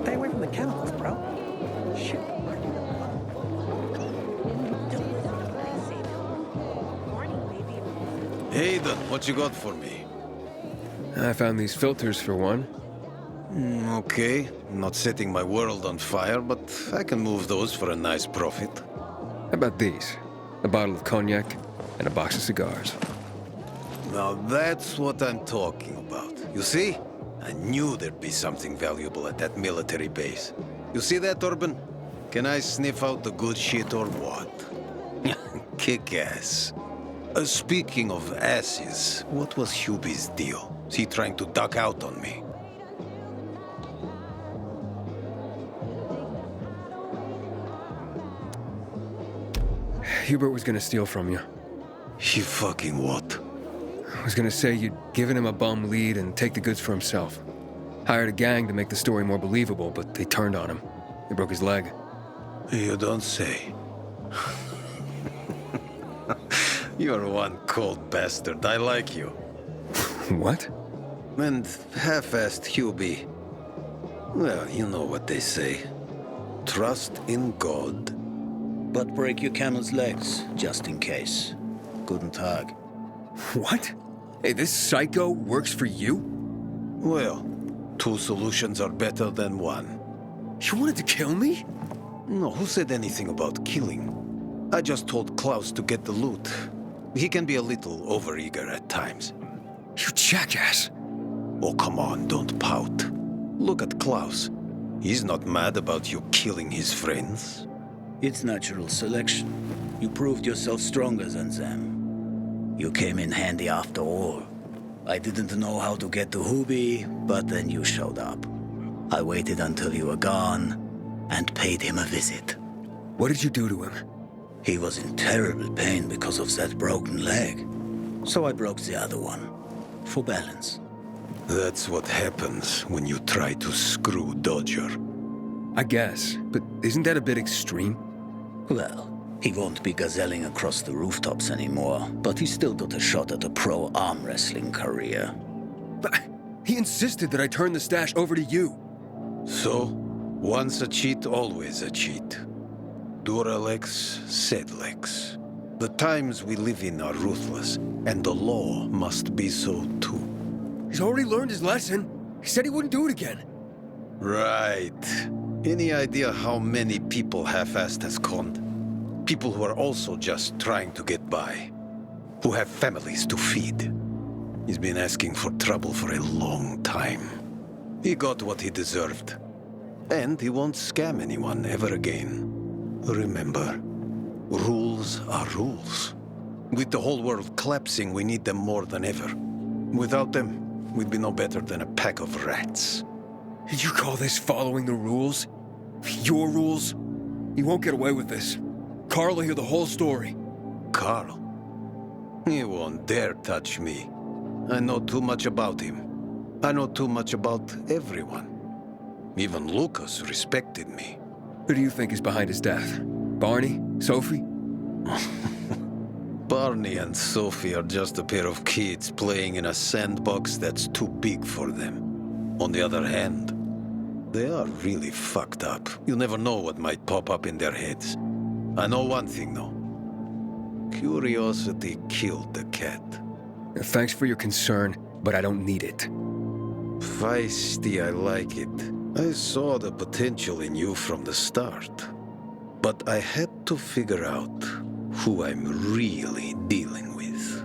Stay away from the chemicals, bro. Shit. Hayden, what you got for me? I found these filters for one. Okay, not setting my world on fire, but I can move those for a nice profit. How about these? A bottle of cognac and a box of cigars. Now that's what I'm talking about. You see? I knew there'd be something valuable at that military base. You see that, Urban? Can I sniff out the good shit or what? Kick ass. Speaking of asses, what was Hubie's deal? Is he trying to duck out on me? Hubert was gonna steal from you. He fucking what? I was gonna say you'd given him a bum lead and take the goods for himself. Hired a gang to make the story more believable, but they turned on him. They broke his leg. You don't say. You're one cold bastard. I like you. What? And half-assed Hubie. Well, you know what they say. Trust in God. But break your camel's legs, just in case. Guten Tag. What? Hey, this psycho works for you? Well, two solutions are better than one. You wanted to kill me? No, who said anything about killing? I just told Klaus to get the loot. He can be a little overeager at times. You jackass. Oh, come on, don't pout. Look at Klaus. He's not mad about you killing his friends. It's natural selection. You proved yourself stronger than them. You came in handy after all. I didn't know how to get to Hubie, but then you showed up. I waited until you were gone and paid him a visit. What did you do to him? He was in terrible pain because of that broken leg. So I broke the other one. For balance. That's what happens when you try to screw Dodger. I guess, but isn't that a bit extreme? Well, he won't be gazelling across the rooftops anymore, but he's still got a shot at a pro arm wrestling career. But he insisted that I turn the stash over to you. So, once a cheat, always a cheat. Duralex, Sedlex. The times we live in are ruthless, and the law must be so too. He's already learned his lesson. He said he wouldn't do it again. Right. Any idea how many people half-assed has conned? People who are also just trying to get by. Who have families to feed. He's been asking for trouble for a long time. He got what he deserved. And he won't scam anyone ever again. Remember, rules are rules. With the whole world collapsing, we need them more than ever. Without them, we'd be no better than a pack of rats. Did you call this following the rules? Your rules? You won't get away with this. Carl will hear the whole story. Carl? He won't dare touch me. I know too much about him. I know too much about everyone. Even Lucas respected me. Who do you think is behind his death? Barney? Sophie? Barney and Sophie are just a pair of kids playing in a sandbox that's too big for them. On the other hand, they are really fucked up. You never know what might pop up in their heads. I know one thing, though. Curiosity killed the cat. Thanks for your concern, but I don't need it. Feisty, I like it. I saw the potential in you from the start. But I had to figure out who I'm really dealing with.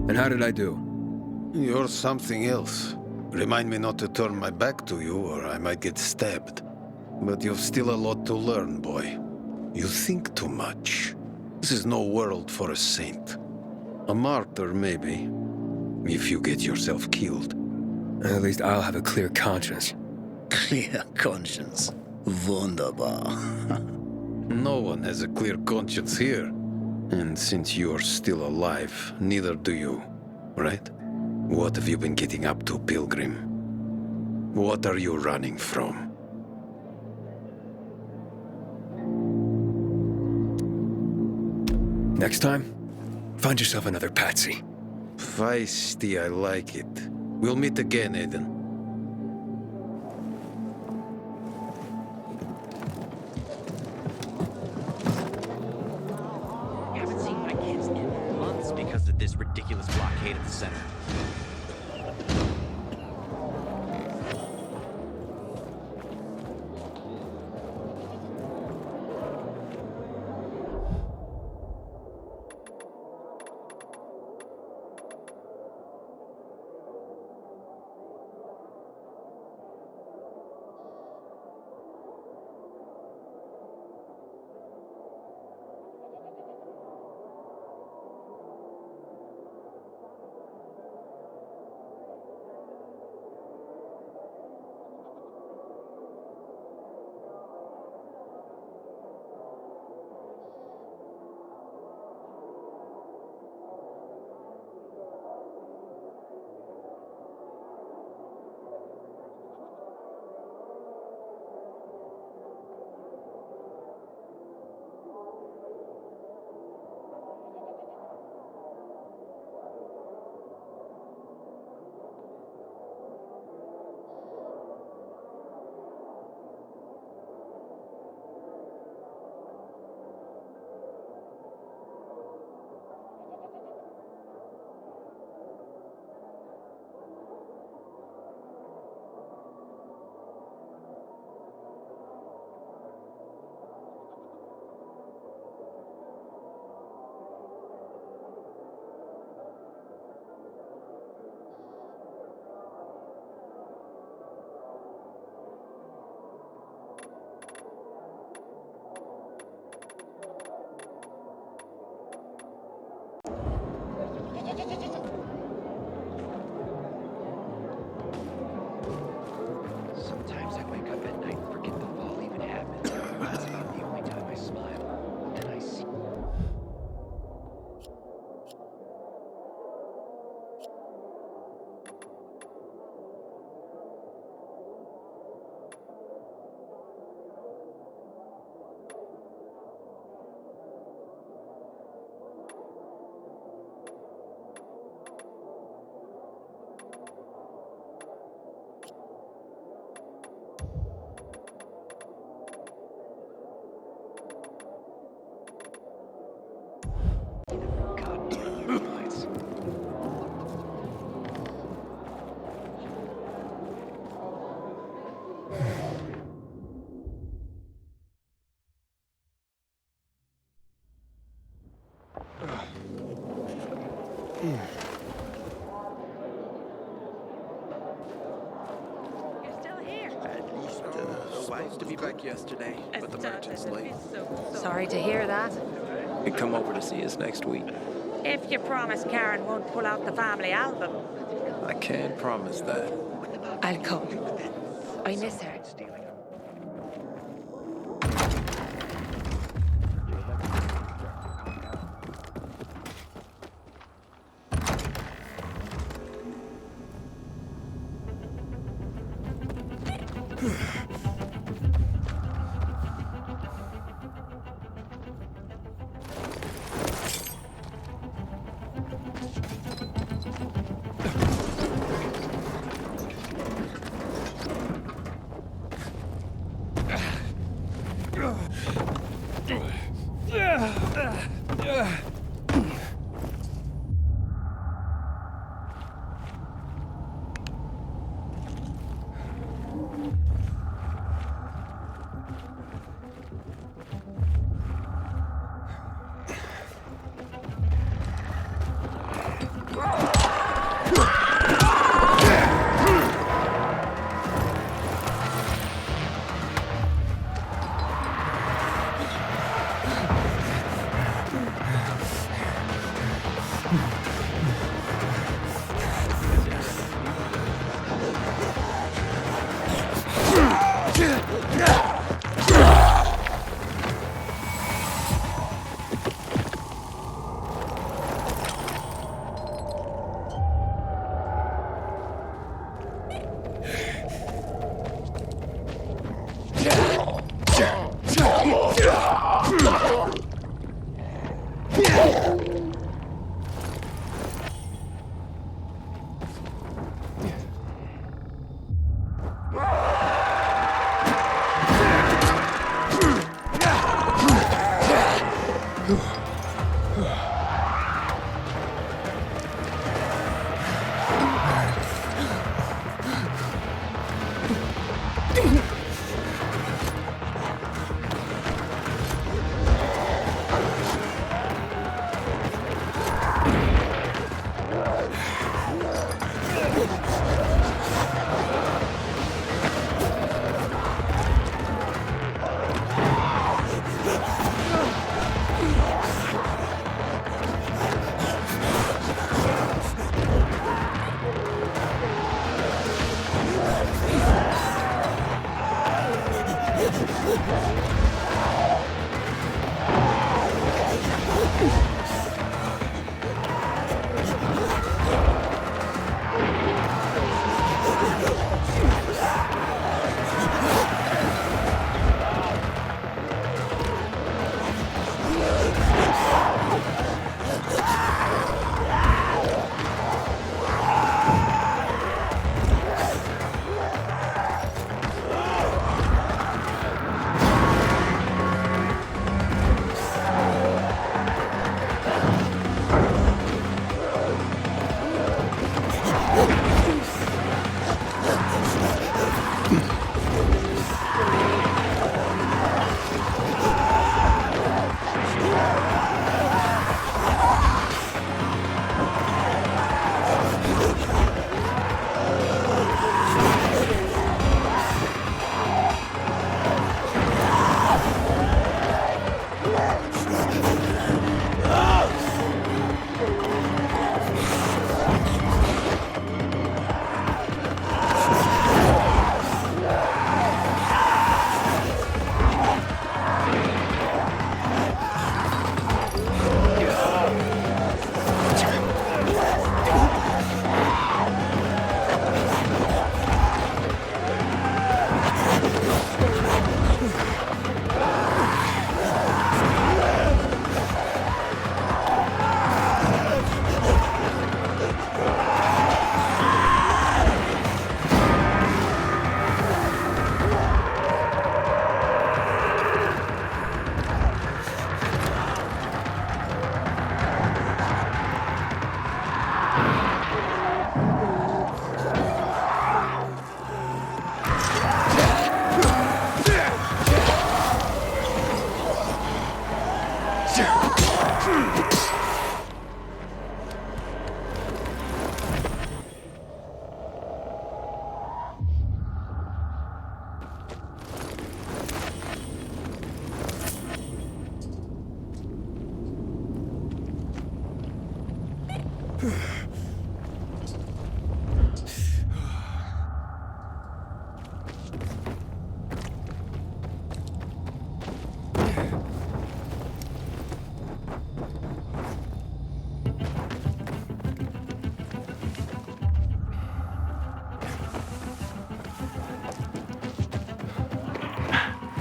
And how did I do? You're something else. Remind me not to turn my back to you, or I might get stabbed. But you've still a lot to learn, boy. You think too much. This is no world for a saint. A martyr, maybe. If you get yourself killed. At least I'll have a clear conscience. Clear conscience. Wunderbar. No one has a clear conscience here. And since you're still alive, neither do you, right? What have you been getting up to, Pilgrim? What are you running from? Next time, find yourself another patsy. Feisty, I like it. We'll meet again, Aiden. Haven't seen my kids in months because of this ridiculous blockade at the center. Sometimes I wake up at night and forget the fall even happened. That's about the only time I smile. Then I see. You're still here. At least supposed to be back yesterday, but the merchant's late. Sorry to hear that. He'd come over to see us next week. If you promise Karen won't pull out the family album, I can't promise that. I'll come. I miss her.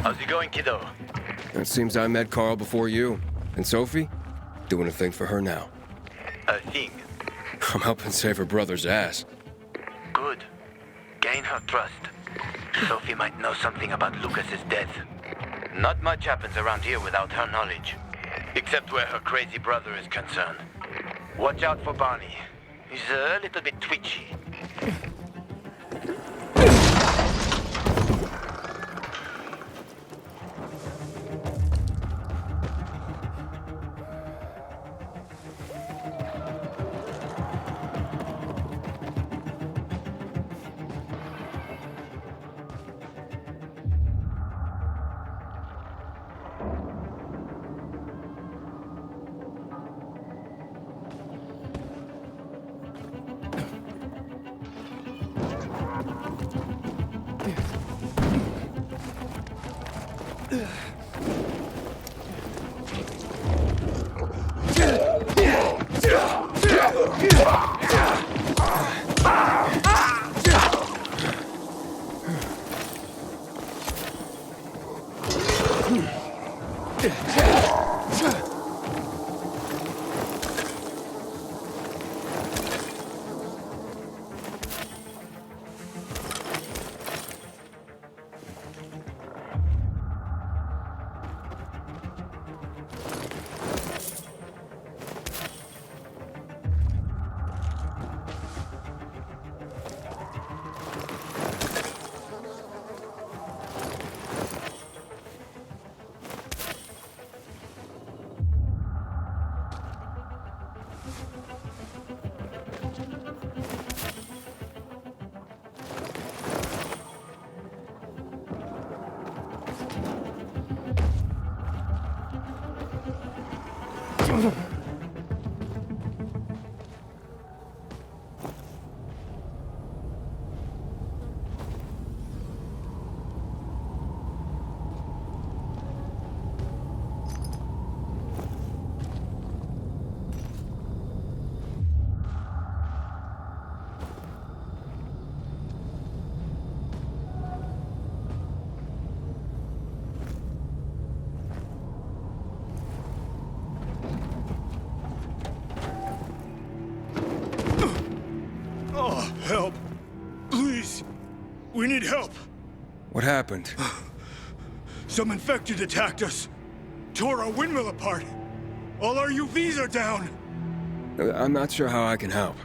How's it going, kiddo? It seems I met Carl before you. And Sophie? Doing a thing for her now. A thing. I'm helping save her brother's ass. Good. Gain her trust. Sophie might know something about Lucas's death. Not much happens around here without her knowledge. Except where her crazy brother is concerned. Watch out for Barney. He's a little bit twitchy. Help! Please! We need help! What happened? Some infected attacked us. Tore our windmill apart. All our UVs are down. I'm not sure how I can help.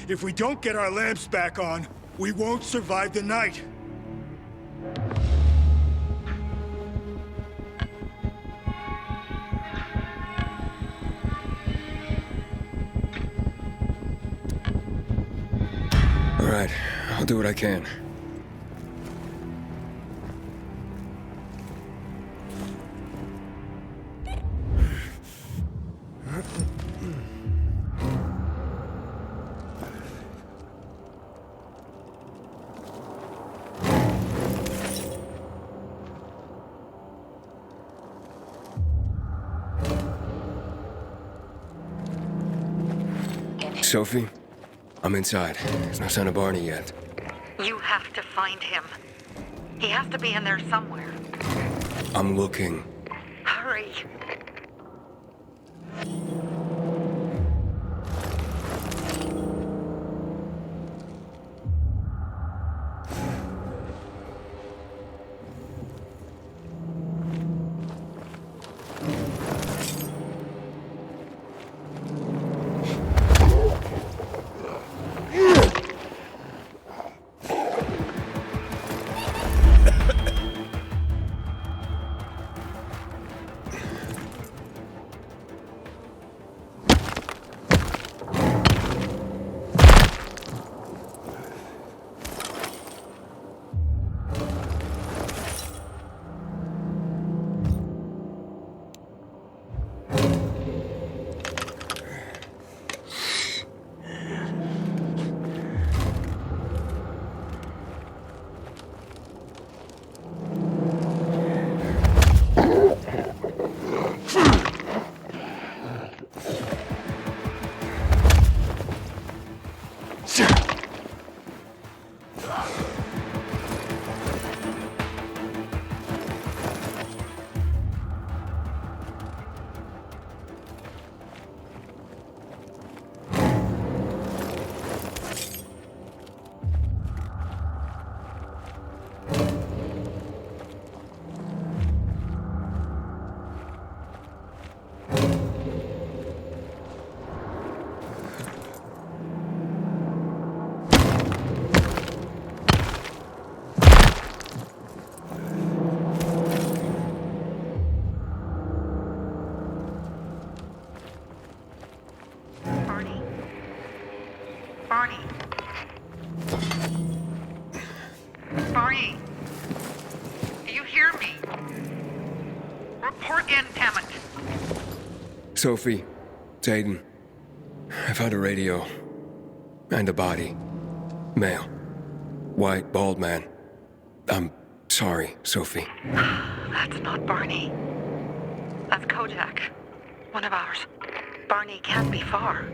If we don't get our lamps back on, we won't survive the night. All right, I'll do what I can. Sophie, I'm inside. There's no sign of Barney yet. You have to find him. He has to be in there somewhere. I'm looking. Hurry. Barney. Barney. Do you hear me? Report in, damn it. Sophie, it's Aiden. I found a radio. And a body. Male. White, bald man. I'm sorry, Sophie. That's not Barney. That's Kojak. One of ours. Barney can't be far.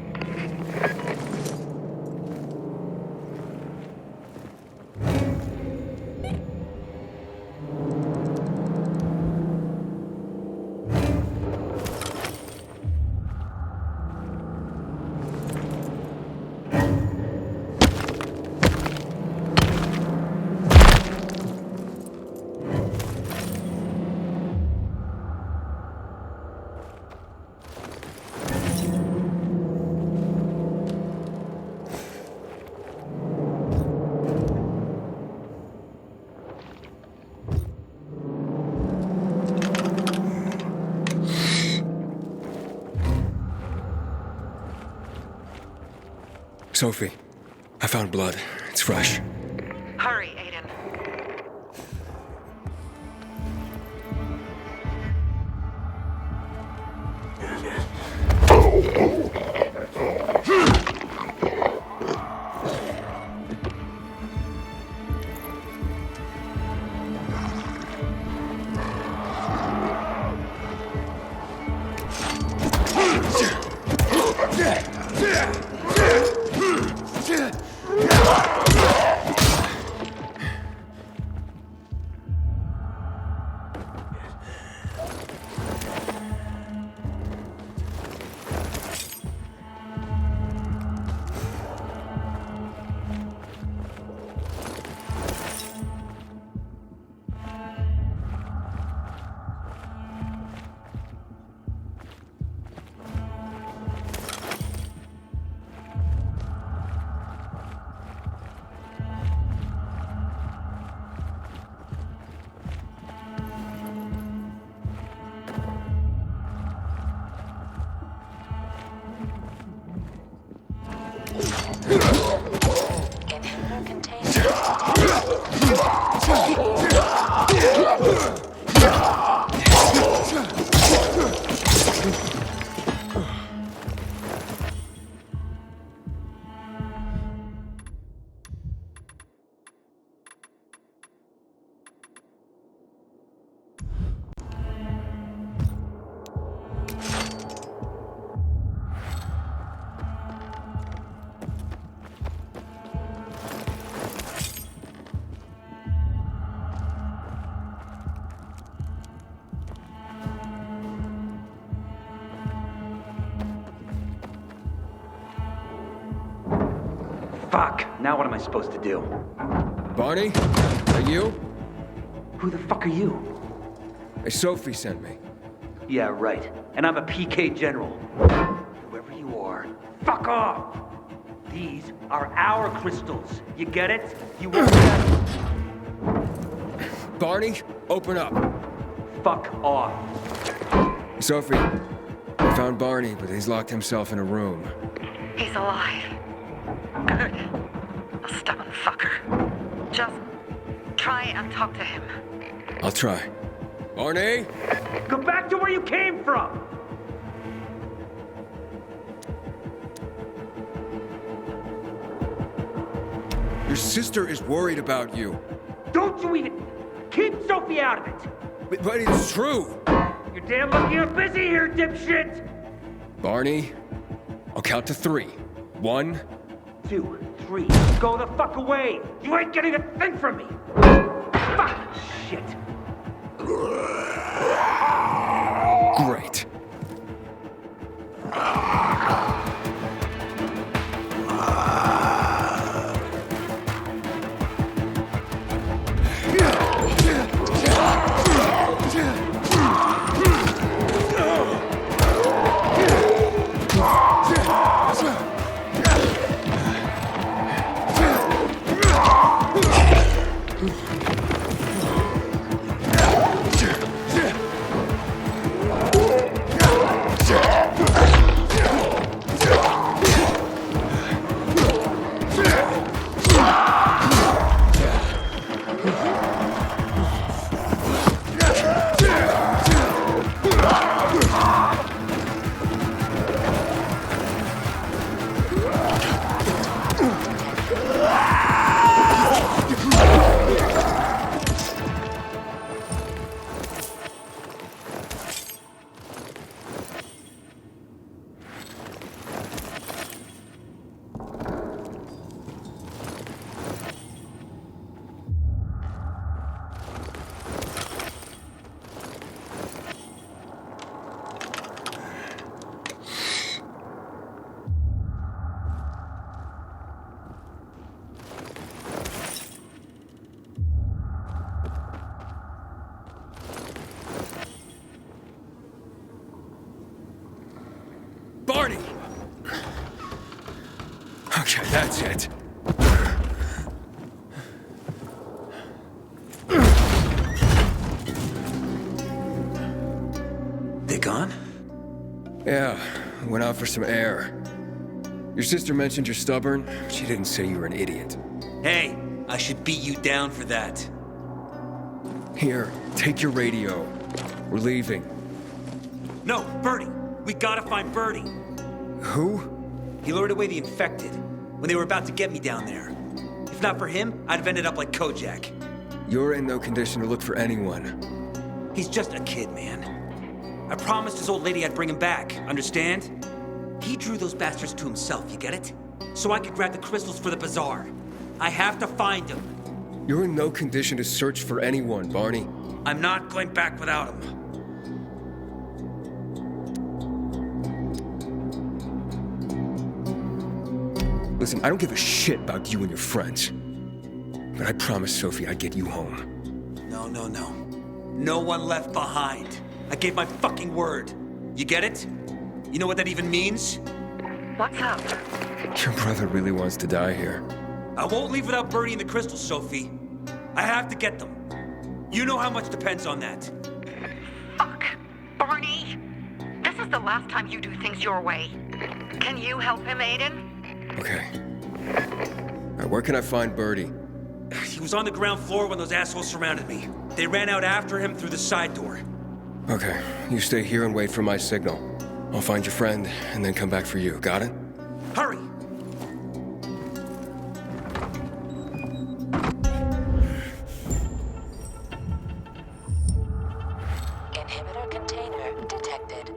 Sophie, I found blood. It's fresh. Hurry, Aiden. Fuck! Now what am I supposed to do? Barney? Are you? Who the fuck are you? Hey, Sophie sent me. Yeah, right. And I'm a PK general. Whoever you are, fuck off! These are our crystals. You get it? You won't get it. Barney, open up. Fuck off. Sophie, I found Barney, but he's locked himself in a room. He's alive. Good. A stubborn fucker. Just try and talk to him. I'll try. Barney? Go back to where you came from! Your sister is worried about you. Don't you even... Keep Sophie out of it! But it's true. You're damn lucky you're busy here, dipshit! Barney, I'll count to 3. 1, 2, 3. Go the fuck away! You ain't getting a thing from me! Fuck! Shit! Great. That's it. They gone? Yeah, went out for some air. Your sister mentioned you're stubborn. She didn't say you were an idiot. Hey, I should beat you down for that. Here, take your radio. We're leaving. No, Bertie. We gotta find Bertie. Who? He lured away the infected when they were about to get me down there. If not for him, I'd have ended up like Kojak. You're in no condition to look for anyone. He's just a kid, man. I promised his old lady I'd bring him back, understand? He drew those bastards to himself, you get it? So I could grab the crystals for the bazaar. I have to find him. You're in no condition to search for anyone, Barney. I'm not going back without him. Listen, I don't give a shit about you and your friends. But I promised Sophie I'd get you home. No. No one left behind. I gave my fucking word. You get it? You know what that even means? What's up? Your brother really wants to die here. I won't leave without Bertie and the crystals, Sophie. I have to get them. You know how much depends on that. Fuck. Barney! This is the last time you do things your way. Can you help him, Aiden? Okay. All right, where can I find Bertie? He was on the ground floor when those assholes surrounded me. They ran out after him through the side door. Okay, you stay here and wait for my signal. I'll find your friend and then come back for you. Got it? Hurry! Inhibitor container detected.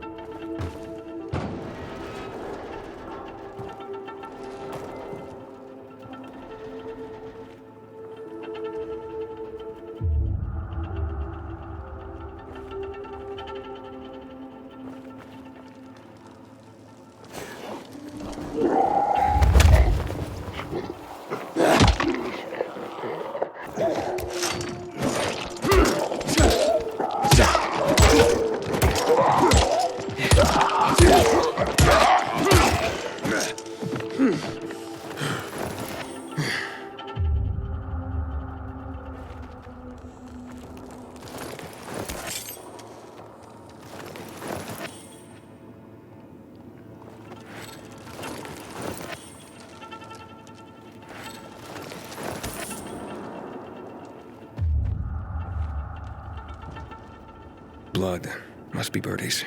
Blood. Must be Bertie's.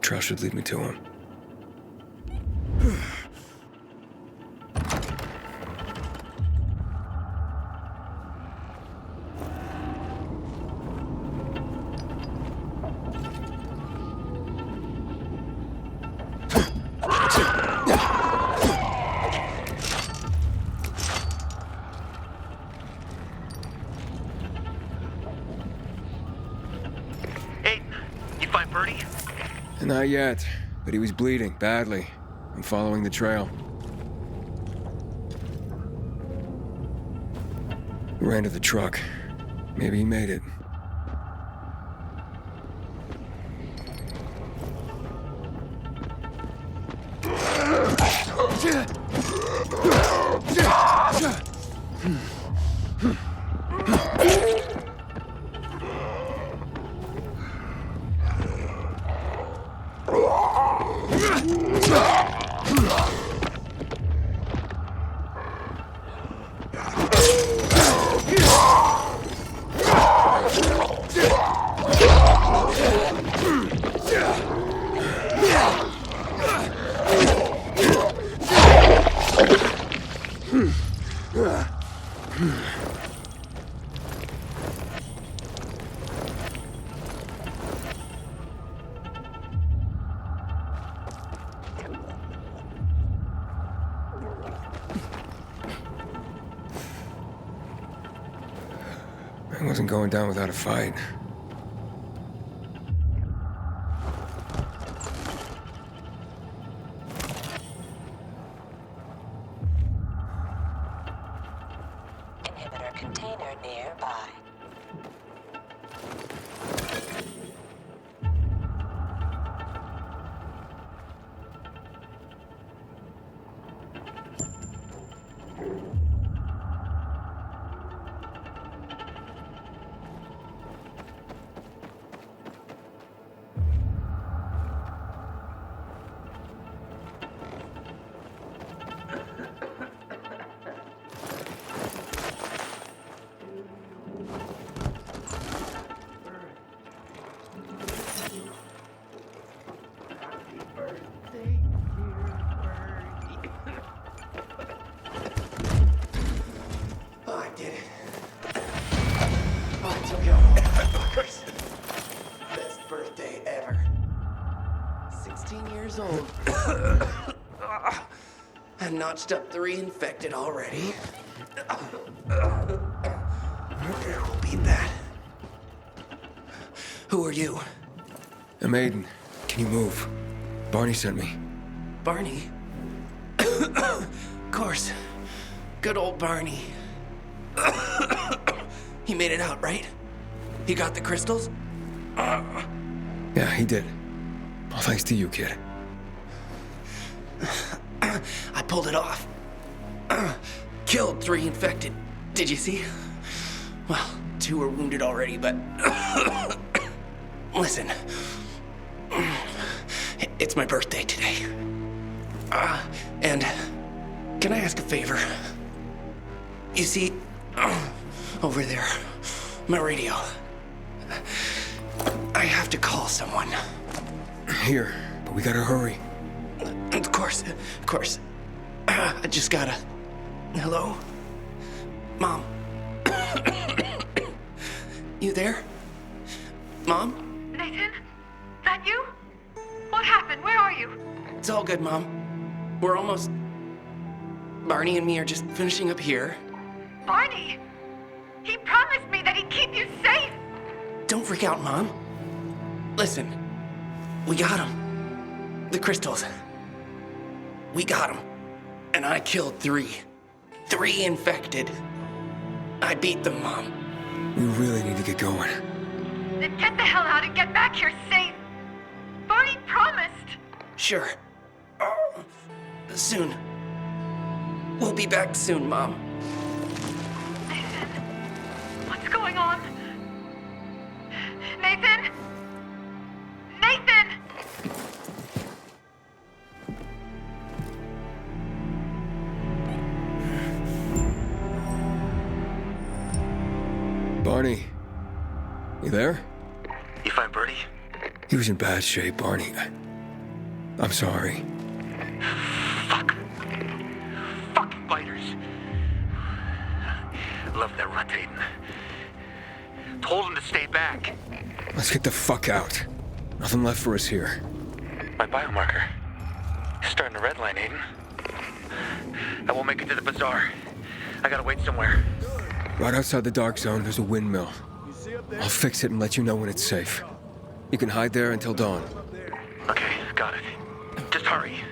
Trail should lead me to him. Not yet, but he was bleeding badly. I'm following the trail. Ran to the truck. Maybe he made it. I wasn't going down without a fight. Inhibitor container nearby. notched up 3 infected already. We'll beat that. Who are you? I'm Aiden. Can you move? Barney sent me. Barney? Of course. Good old Barney. He made it out, right? He got the crystals? Yeah, he did. All thanks to you, kid. I pulled it off. Killed 3 infected. Did you see? Well, 2 are wounded already, but... Listen. It's my birthday today. And can I ask a favor? You see, over there, my radio. I have to call someone. Here, but we gotta hurry. Of course. I just gotta... Hello? Mom? You there? Mom? Nathan? That you? What happened? Where are you? It's all good, Mom. We're almost... Barney and me are just finishing up here. Barney! He promised me that he'd keep you safe! Don't freak out, Mom. Listen, we got him. The crystals. We got him. And I killed 3. 3 infected. I beat them, Mom. We really need to get going. Then get the hell out and get back here safe! Barney promised! Sure. Soon. We'll be back soon, Mom. Nathan? What's going on? Nathan? Nathan! Barney, you there? You find Birdie? He was in bad shape, Barney. I'm sorry. Fuck. Fucking biters. Love that runt, Aiden. Told him to stay back. Let's get the fuck out. Nothing left for us here. My biomarker. Starting to redline, Aiden. I won't make it to the bazaar. I gotta wait somewhere. Right outside the dark zone, there's a windmill. I'll fix it and let you know when it's safe. You can hide there until dawn. Okay, got it. Just hurry.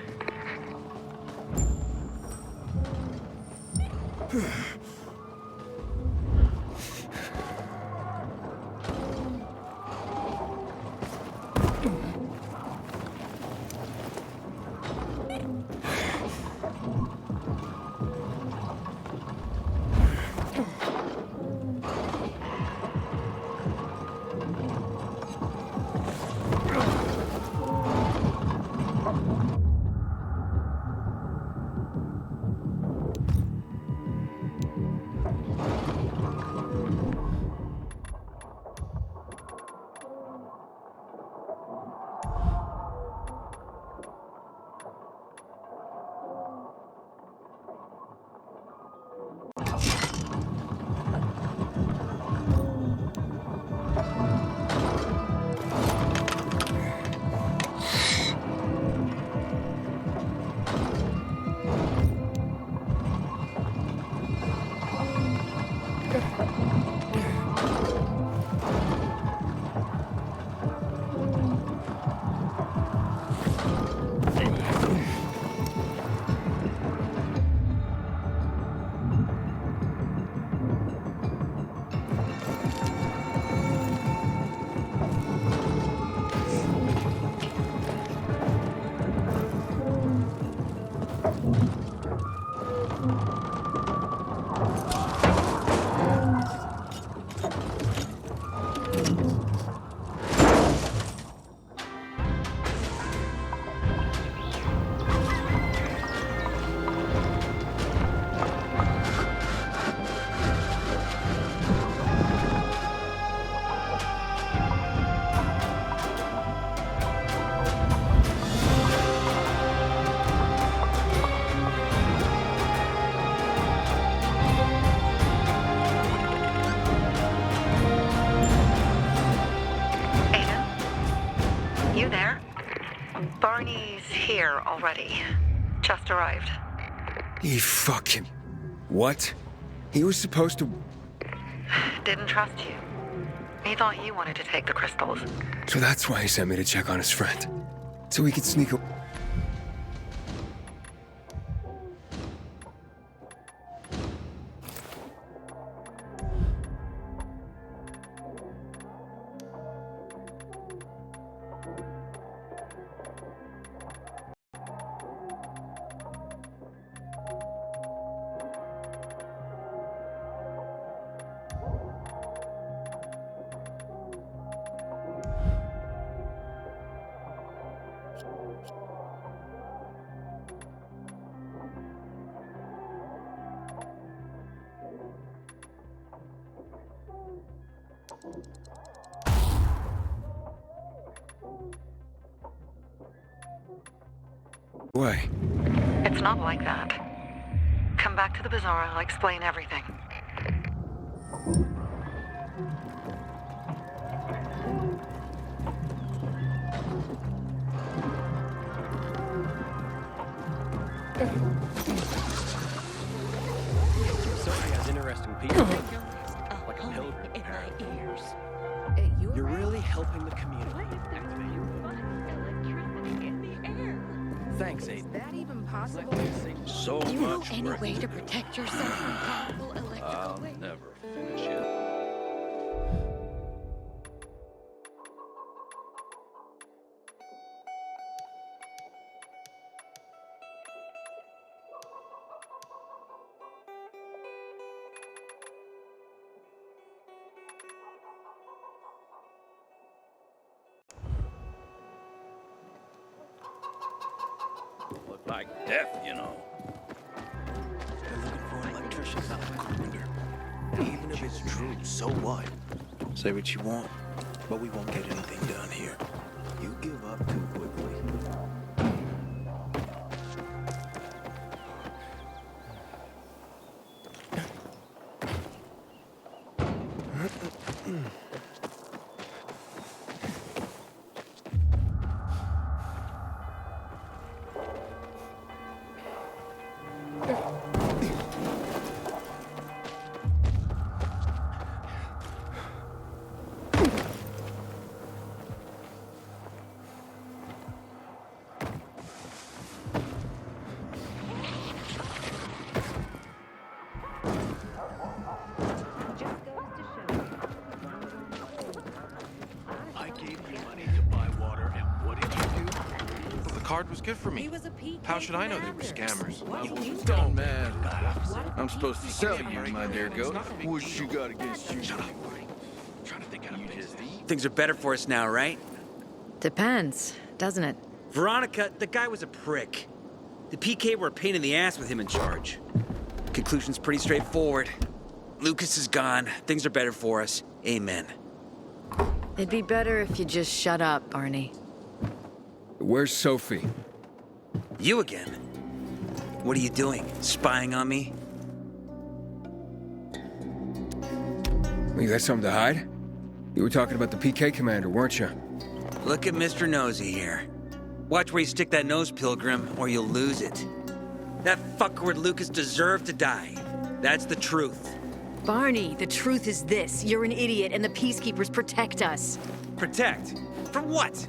You there? Barney's here already. Just arrived. He fucking... What? He was supposed to... Didn't trust you. He thought you wanted to take the crystals. So that's why he sent me to check on his friend. So he could sneak a... Why? It's not like that. Come back to the bazaar, I'll explain everything. Somebody has interesting people. Like a pilgrim. In my ears. You're really helping the community. Thanks, Aiden. That even possible? So Do you know much any work. way to protect yourself from powerful electrical waves? Never finish it. Look like death, you know. They're looking for an electrician, not a carpenter. Even if it's true, so what? Say what you want, but we won't get anything done here. You give up too quickly. I gave you money to buy water, and what did you do? Well, the card was good for me. He was a PK How should I know they were commander. scammers? What do you Don't, think? man. I'm supposed to sell you, my dear goat. What you got against you? Shut up. Trying to think out of things. Things are better for us now, right? Depends, doesn't it? Veronica, the guy was a prick. The PK were a pain in the ass with him in charge. Conclusion's pretty straightforward. Lucas is gone. Things are better for us. Amen. It'd be better if you just shut up, Barney. Where's Sophie? You again? What are you doing? Spying on me? You got something to hide? You were talking about the PK commander, weren't you? Look at Mr. Nosy here. Watch where you stick that nose, Pilgrim, or you'll lose it. That fuckward Lucas deserved to die. That's the truth. Barney, the truth is this. You're an idiot and the Peacekeepers protect us. Protect? From what?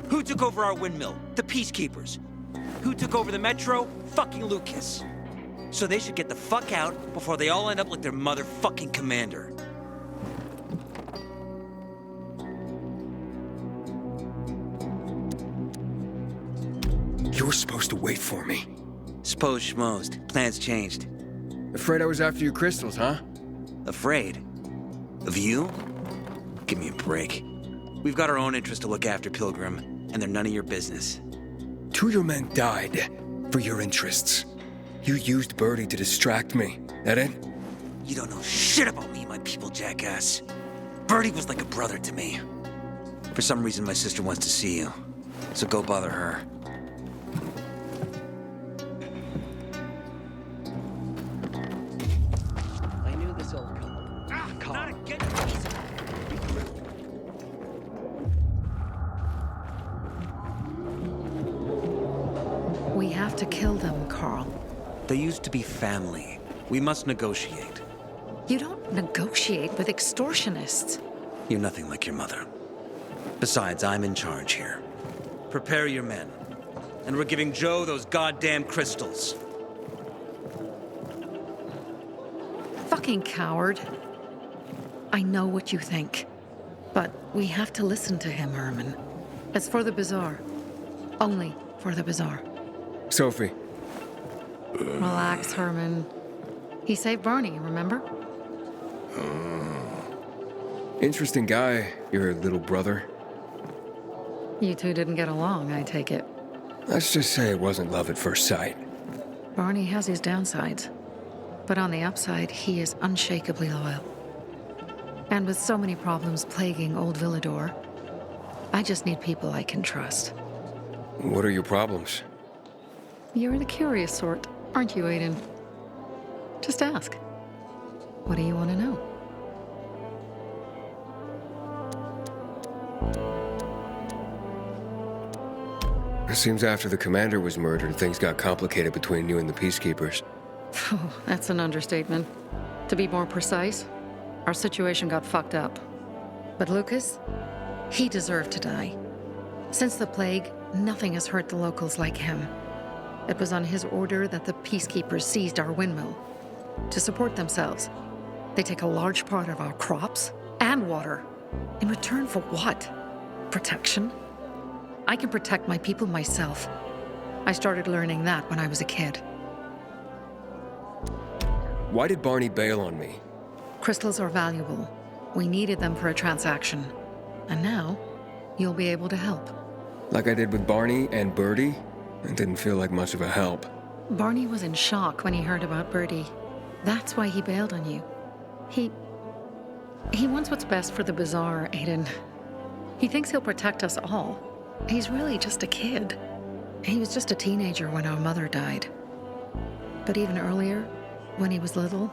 Who took over our windmill? The Peacekeepers. Who took over the Metro? Fucking Lucas. So they should get the fuck out before they all end up like their motherfucking commander. You were supposed to wait for me. Suppose schmozed. Plans changed. Afraid I was after your crystals, huh? Afraid? Of you? Give me a break. We've got our own interests to look after, Pilgrim, and they're none of your business. 2 of your men died for your interests. You used Birdie to distract me. That it? You don't know shit about me and my people, jackass. Birdie was like a brother to me. For some reason, my sister wants to see you. So go bother her. I knew this old couple. Not again, We have to kill them, Carl. They used to be family. We must negotiate. You don't negotiate with extortionists. You're nothing like your mother. Besides, I'm in charge here. Prepare your men. And we're giving Joe those goddamn crystals. Fucking coward. I know what you think. But we have to listen to him, Herman. It's for the bazaar. Only for the bazaar. Sophie. Relax, Herman. He saved Barney, remember? Interesting guy, your little brother. You two didn't get along, I take it. Let's just say it wasn't love at first sight. Barney has his downsides. But on the upside, he is unshakably loyal. And with so many problems plaguing old Villador, I just need people I can trust. What are your problems? You're the curious sort, aren't you, Aiden? Just ask. What do you want to know? It seems after the commander was murdered, things got complicated between you and the Peacekeepers. Oh, that's an understatement. To be more precise, our situation got fucked up. But Lucas, he deserved to die. Since the plague, nothing has hurt the locals like him. It was on his order that the Peacekeepers seized our windmill. To support themselves, they take a large part of our crops and water. In return for what? Protection? I can protect my people myself. I started learning that when I was a kid. Why did Barney bail on me? Crystals are valuable. We needed them for a transaction. And now, you'll be able to help. Like I did with Barney and Birdie? It didn't feel like much of a help. Barney was in shock when he heard about Birdie. That's why he bailed on you. He wants what's best for the bazaar, Aiden. He thinks he'll protect us all. He's really just a kid. He was just a teenager when our mother died. But even earlier, when he was little,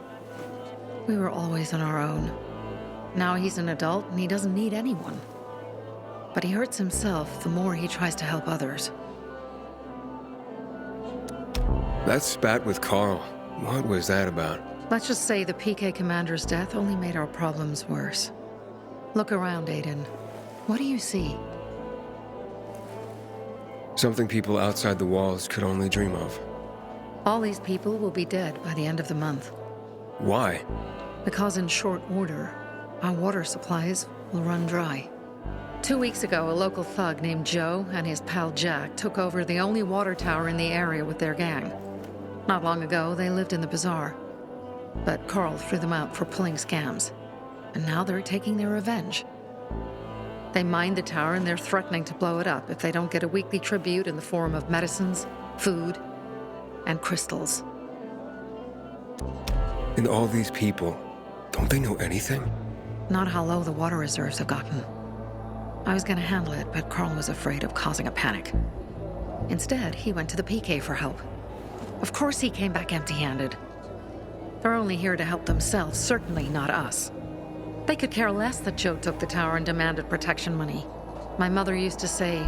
we were always on our own. Now he's an adult and he doesn't need anyone. But he hurts himself the more he tries to help others. That spat with Carl, what was that about? Let's just say the PK commander's death only made our problems worse. Look around, Aiden. What do you see? Something people outside the walls could only dream of. All these people will be dead by the end of the month. Why? Because in short order, our water supplies will run dry. 2 weeks ago, a local thug named Joe and his pal Jack took over the only water tower in the area with their gang. Not long ago, they lived in the bazaar. But Carl threw them out for pulling scams. And now they're taking their revenge. They mined the tower and they're threatening to blow it up if they don't get a weekly tribute in the form of medicines, food, and crystals. And all these people, don't they know anything? Not how low the water reserves have gotten. I was gonna handle it, but Carl was afraid of causing a panic. Instead, he went to the PK for help. Of course he came back empty-handed. They're only here to help themselves, certainly not us. They could care less that Joe took the tower and demanded protection money. My mother used to say,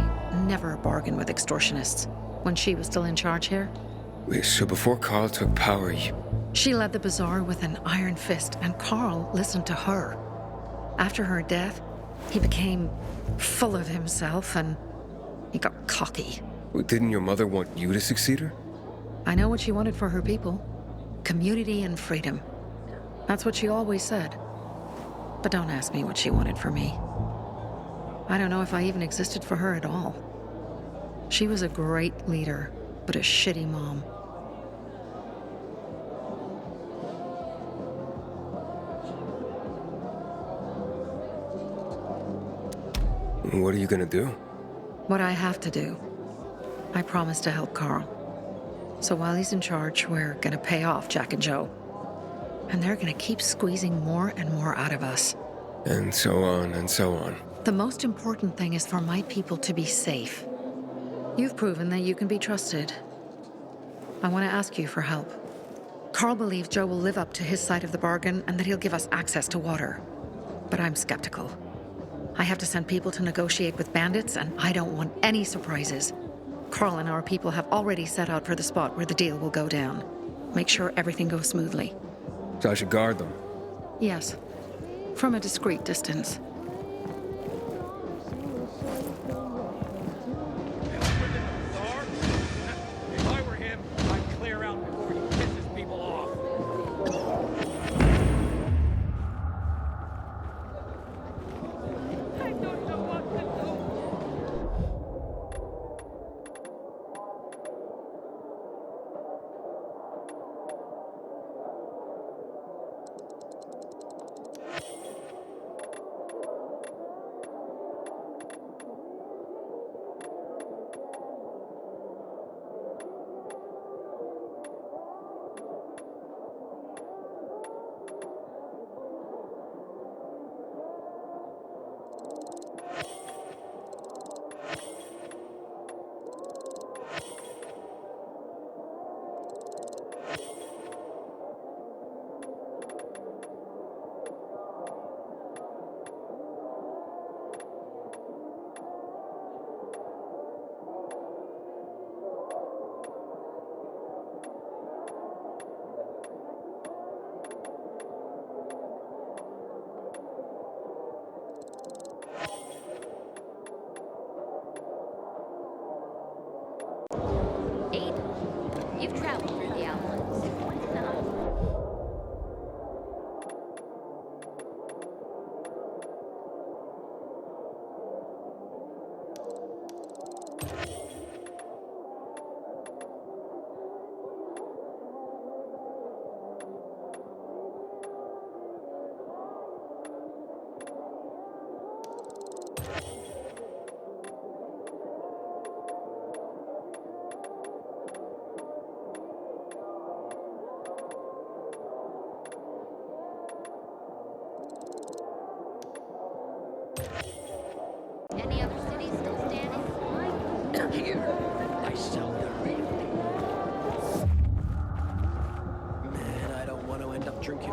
never bargain with extortionists, when she was still in charge here. Wait, so before Carl took power, She led the bazaar with an iron fist, and Carl listened to her. After her death, he became full of himself, and he got cocky. Didn't your mother want you to succeed her? I know what she wanted for her people. Community and freedom. That's what she always said. But don't ask me what she wanted for me. I don't know if I even existed for her at all. She was a great leader, but a shitty mom. What are you gonna do? What I have to do. I promised to help Carl. So while he's in charge, we're gonna pay off Jack and Joe. And they're gonna keep squeezing more and more out of us. And so on and so on. The most important thing is for my people to be safe. You've proven that you can be trusted. I want to ask you for help. Carl believes Joe will live up to his side of the bargain and that he'll give us access to water. But I'm skeptical. I have to send people to negotiate with bandits, and I don't want any surprises. Carl and our people have already set out for the spot where the deal will go down. Make sure everything goes smoothly. So I should guard them. Yes. From a discreet distance. If I were him, I'd clear out before he pisses people off. I don't know what to do. You've traveled through the Outlands. Any other cities still standing? Here, I sell the ring. Man, I don't want to end up drinking